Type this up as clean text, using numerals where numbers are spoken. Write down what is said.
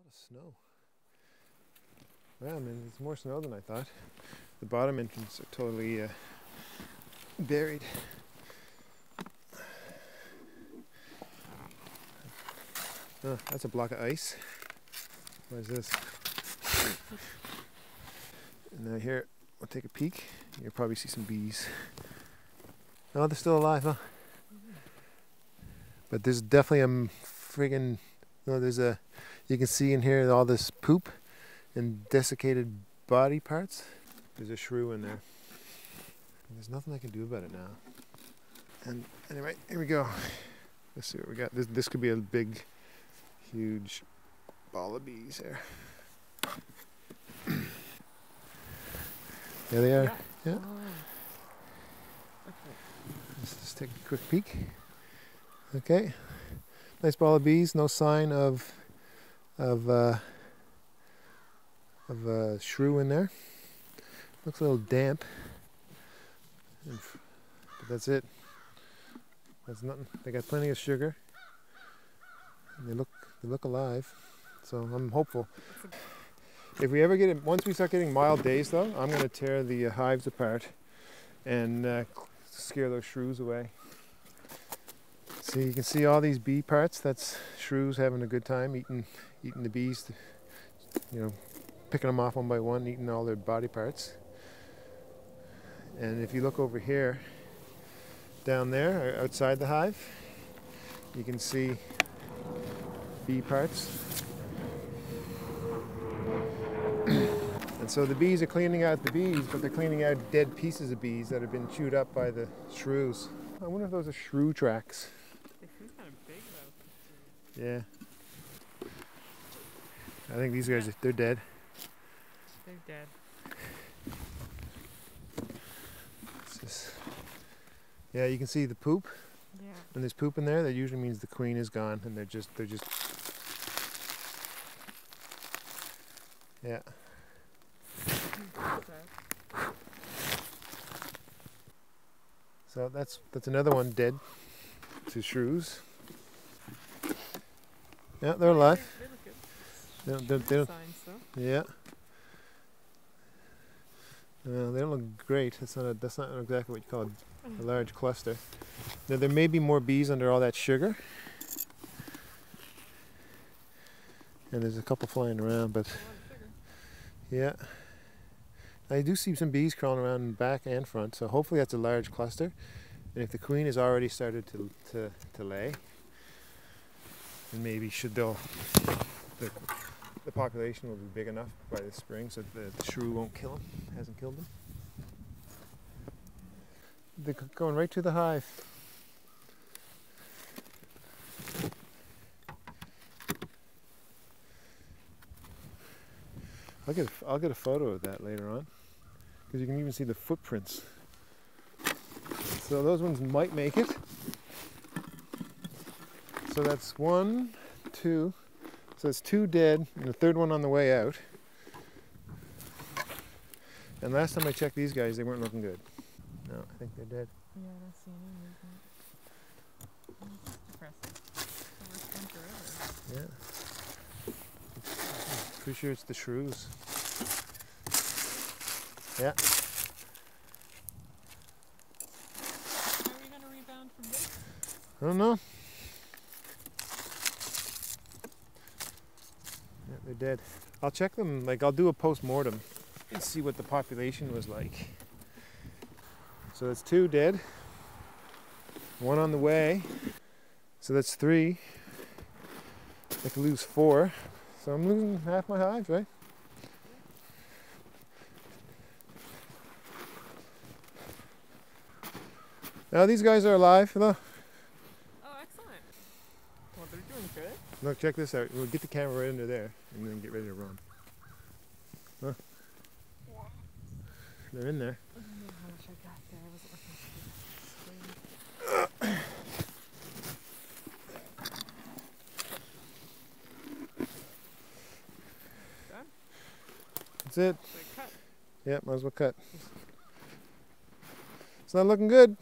of snow. Well, I mean, it's more snow than I thought. The bottom entrance are totally buried. Oh, that's a block of ice. What is this? And now here, we'll take a peek. You'll probably see some bees. Oh, they're still alive, huh? But there's definitely a friggin', there's a, you can see in here all this poop and desiccated body parts. There's a shrew in there. There's nothing I can do about it now. And anyway, here we go. Let's see what we got. This could be a big, huge ball of bees here. There they are. Yeah. Oh. Okay. Let's just take a quick peek. Okay. Nice ball of bees. No sign of a shrew in there. Looks a little damp. But that's it. That's nothing. They got plenty of sugar. And they look alive. So I'm hopeful. If we ever get it, once we start getting mild days though, I'm going to tear the hives apart and scare those shrews away. So you can see all these bee parts. That's shrews having a good time eating the bees. Picking them off one by one, eating all their body parts. And if you look over here, down there, outside the hive, you can see bee parts. And so the bees are cleaning out the bees, but they're cleaning out dead pieces of bees that have been chewed up by the shrews. I wonder if those are shrew tracks. They seem kind of big though. Yeah. I think these guys, they're dead. They're dead. Yeah, you can see the poop. Yeah. When there's poop in there, that usually means the queen is gone, and they're just. Yeah. So that's another one dead to shrews. Yeah, they're alive. They look good. They don't, Signs, though. yeah. They don't look great. That's not exactly what you call a large cluster. Now there may be more bees under all that sugar. And there's a couple flying around, but yeah. I do see some bees crawling around in back and front, so hopefully that's a large cluster. And if the queen has already started to lay, then maybe the population will be big enough by the spring so the shrew won't kill them, hasn't killed them. They're going right to the hive. I'll get a photo of that later on, because you can even see the footprints. So those ones might make it. So that's 1, 2. So it's 2 dead and the third one on the way out. And last time I checked these guys, they weren't looking good. No, I think they're dead. Yeah, I don't see any movement. That's depressing. Yeah. Pretty sure it's the shrews. Yeah. How are we going to rebound from this? I don't know. Yeah, they're dead. I'll check them, I'll do a post-mortem and see what the population was like. So that's 2 dead, 1 on the way. So that's 3. I could lose 4. So I'm losing half my hives, right? Now these guys are alive. Look, Oh, excellent. Well, they're doing good. look, check this out. We'll get the camera right under there and then get ready to run. Huh? They're in there. I don't know how much I got there. I wasn't looking at the screen. Done? That's it. So I cut. Yeah, might as well cut. It's not looking good.